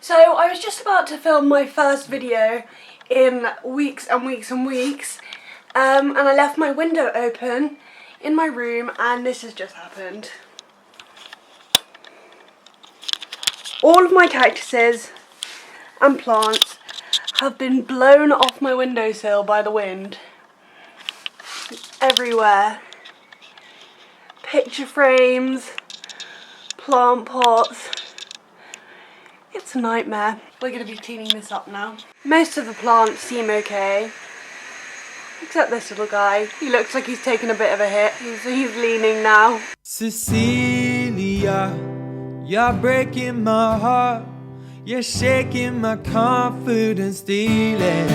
So I was just about to film my first video in weeks and weeks and weeks, and I left my window open in my room and this has just happened. All of my cactuses and plants have been blown off my windowsill by the wind. Everywhere. Picture frames, plant pots. It's a nightmare. We're going to be cleaning this up now. Most of the plants seem okay, except this little guy. He looks like he's taken a bit of a hit. He's leaning now. Cecilia, you're breaking my heart. You're shaking my confidence stealing.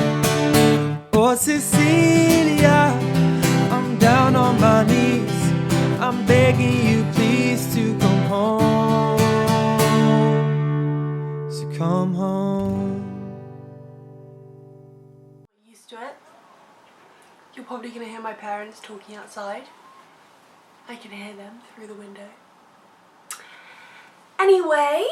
Oh Cecilia, I'm down on my knees. I'm begging you please to come home. So come home. Used to it. You're probably going to hear my parents talking outside. I can hear them through the window. Anyway.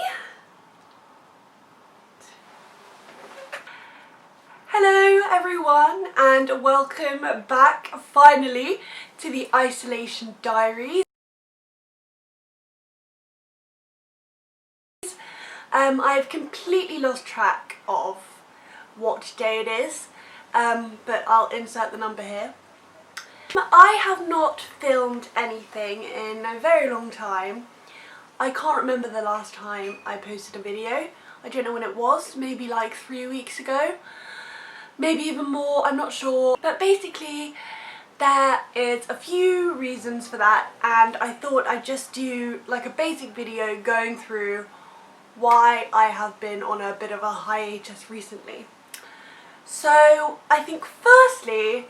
Hello everyone and welcome back finally to the Isolation Diaries. I've completely lost track of what day it is, but I'll insert the number here. I have not filmed anything in a very long time. I can't remember the last time I posted a video. I don't know when it was, maybe like 3 weeks ago. Maybe even more, I'm not sure. But basically, there is a few reasons for that, and I thought I'd just do like a basic video going through why I have been on a bit of a hiatus recently. So I think firstly,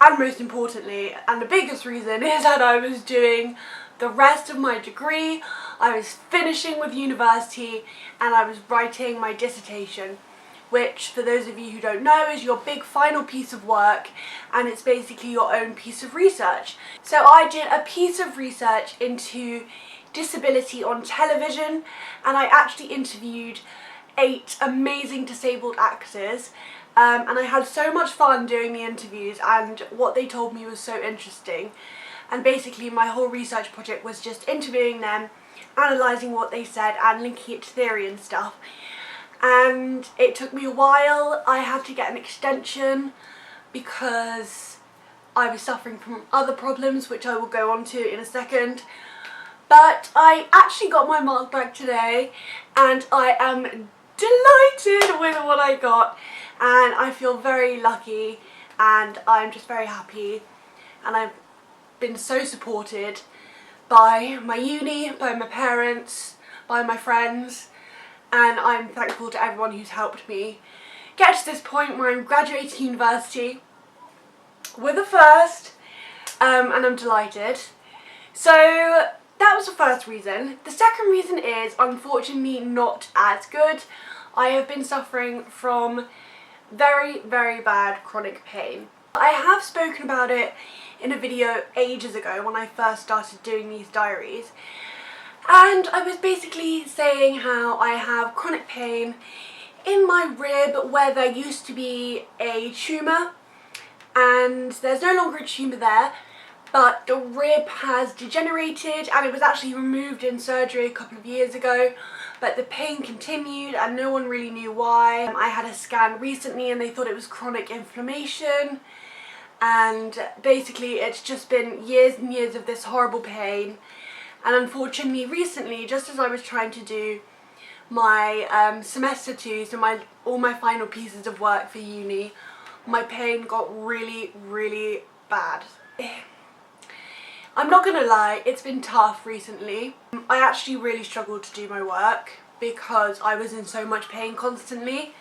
and most importantly, and the biggest reason is that I was doing the rest of my degree. I was finishing with university and I was writing my dissertation, which for those of you who don't know is your big final piece of work, and it's basically your own piece of research. So I did a piece of research into disability on television, and I actually interviewed 8 amazing disabled actors, and I had so much fun doing the interviews, and what they told me was so interesting. And basically my whole research project was just interviewing them, analysing what they said and linking it to theory and stuff. And it took me a while. I had to get an extension because I was suffering from other problems, which I will go on to in a second. But I actually got my mark back today and I am delighted with what I got, and I feel very lucky and I'm just very happy, and I've been so supported by my uni, by my parents, by my friends, and I'm thankful to everyone who's helped me get to this point where I'm graduating university with a first, and I'm delighted. So that was the first reason. The second reason is unfortunately not as good. I have been suffering from very, very bad chronic pain. I have spoken about it in a video ages ago when I first started doing these diaries, and I was basically saying how I have chronic pain in my rib where there used to be a tumour, and there's no longer a tumour there, but the rib has degenerated and it was actually removed in surgery a couple of years ago, but the pain continued and no one really knew why. I had a scan recently and they thought it was chronic inflammation, and basically it's just been years and years of this horrible pain. And unfortunately recently, just as I was trying to do my semester 2, so all my final pieces of work for uni, my pain got really, really bad. I'm not gonna lie, it's been tough recently. I actually really struggled to do my work because I was in so much pain constantly,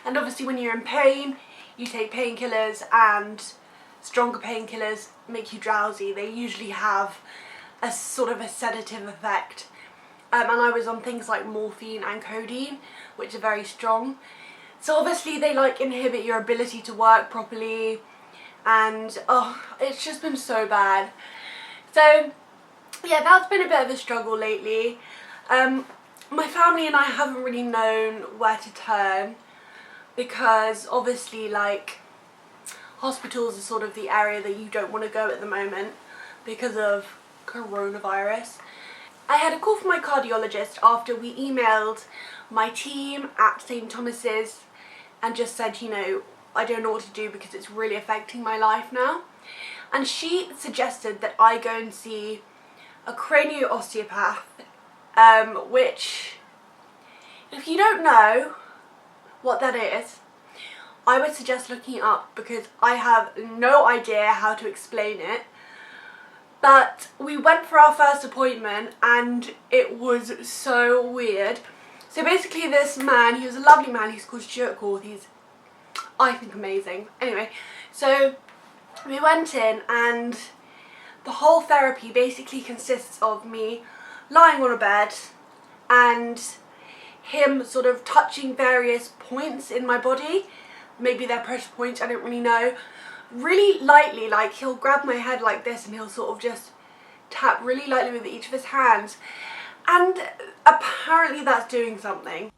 and obviously when you're in pain you take painkillers, and stronger painkillers make you drowsy. They usually have a sort of a sedative effect, and I was on things like morphine and codeine, which are very strong, so obviously they like inhibit your ability to work properly, and oh, it's just been so bad. So yeah, that's been a bit of a struggle lately. my family and I haven't really known where to turn, because obviously like hospitals are sort of the area that you don't want to go at the moment because of coronavirus. I had a call from my cardiologist after we emailed my team at St Thomas's and just said, you know, I don't know what to do because it's really affecting my life now. And she suggested that I go and see a cranial osteopath, which, if you don't know what that is, I would suggest looking it up because I have no idea how to explain it. But we went for our first appointment and it was so weird. So basically this man, he was a lovely man, he's called Stuart Corth, he's, I think, amazing. Anyway, so we went in and the whole therapy basically consists of me lying on a bed and him sort of touching various points in my body. Maybe they're pressure points, I don't really know. Really lightly, like he'll grab my head like this and he'll sort of just tap really lightly with each of his hands. And apparently that's doing something.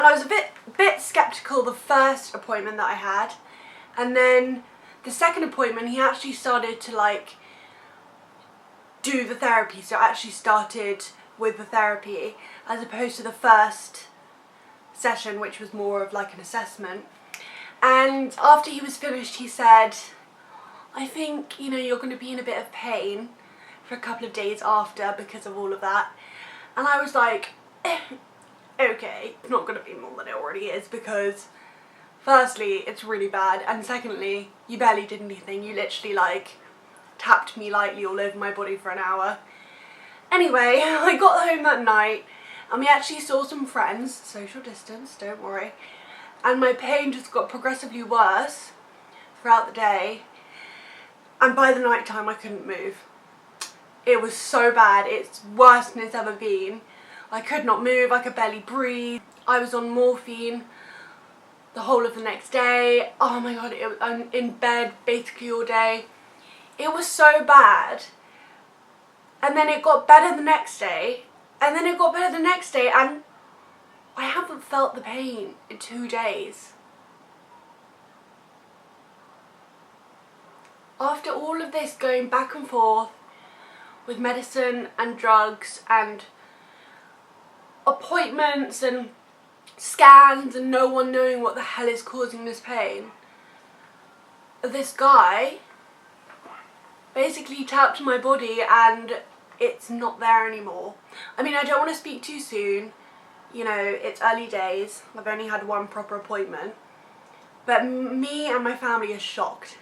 I was a bit skeptical the first appointment that I had, and then the second appointment he actually started to like do the therapy, so I actually started with the therapy as opposed to the first session, which was more of like an assessment. And after he was finished he said, I think, you know, you're going to be in a bit of pain for a couple of days after because of all of that. And I was like, okay, it's not going to be more than it already is, because firstly it's really bad, and secondly you barely did anything, you literally like tapped me lightly all over my body for an hour. Anyway, I got home that night and we actually saw some friends, social distance, don't worry, and my pain just got progressively worse throughout the day, and by the night time I couldn't move. It was so bad, it's worse than it's ever been. I could not move, I could barely breathe. I was on morphine the whole of the next day. Oh my god, I'm in bed basically all day. It was so bad. And then it got better the next day. And then it got better the next day, and I haven't felt the pain in 2 days. After all of this going back and forth with medicine and drugs and appointments and scans and no one knowing what the hell is causing this pain, this guy basically tapped my body and it's not there anymore. I mean, I don't want to speak too soon, you know, it's early days, I've only had one proper appointment, but me and my family are shocked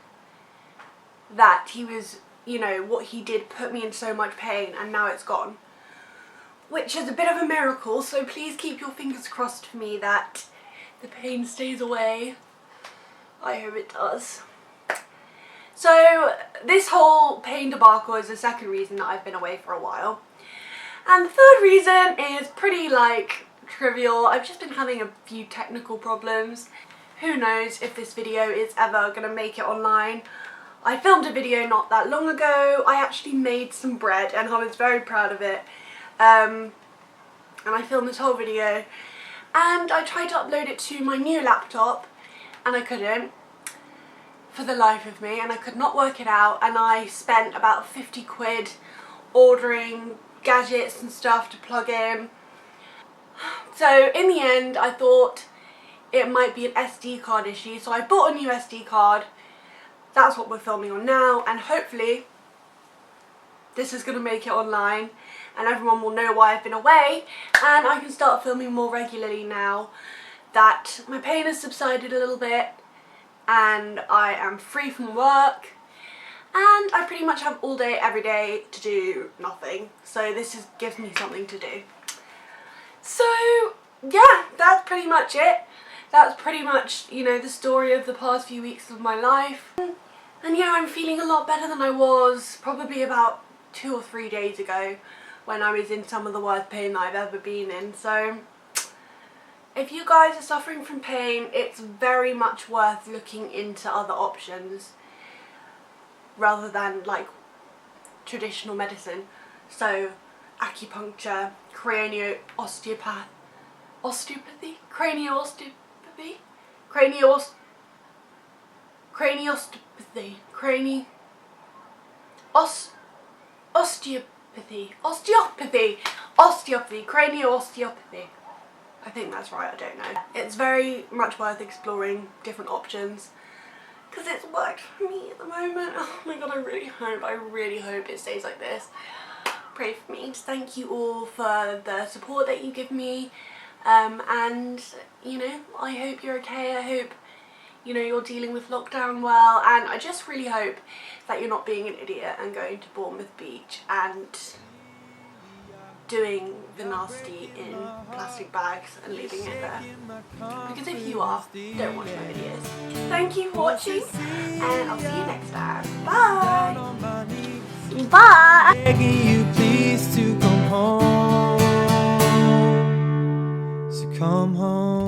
that he was, you know, what he did put me in so much pain and now it's gone. Which is a bit of a miracle, so please keep your fingers crossed for me that the pain stays away. I hope it does. So this whole pain debacle is the second reason that I've been away for a while. And the third reason is pretty like trivial. I've just been having a few technical problems. Who knows if this video is ever gonna make it online. I filmed a video not that long ago. I actually made some bread and I was very proud of it. And I filmed this whole video and I tried to upload it to my new laptop and I couldn't for the life of me, and I could not work it out, and I spent about 50 quid ordering gadgets and stuff to plug in. So in the end I thought it might be an SD card issue, so I bought a new SD card. That's what we're filming on now, and hopefully this is going to make it online and everyone will know why I've been away, and I can start filming more regularly now that my pain has subsided a little bit and I am free from work and I pretty much have all day every day to do nothing, so this gives me something to do. So yeah, that's pretty much it. That's pretty much, you know, the story of the past few weeks of my life. And yeah, I'm feeling a lot better than I was probably about 2 or 3 days ago when I was in some of the worst pain that I've ever been in. So if you guys are suffering from pain, it's very much worth looking into other options rather than like traditional medicine. So acupuncture, osteopathy, cranio-osteopathy. I think that's right, I don't know. It's very much worth exploring different options because it's worked for me at the moment. Oh my god, I really hope it stays like this. Pray for me. Thank you all for the support that you give me, and you know, I hope you're okay. I hope, you know, you're dealing with lockdown well, and I just really hope that you're not being an idiot and going to Bournemouth Beach and doing the nasty in plastic bags and leaving it there. Because if you are, don't watch my videos. Thank you for watching, and I'll see you next time. Bye! Bye! Begging you please to come home. So come home.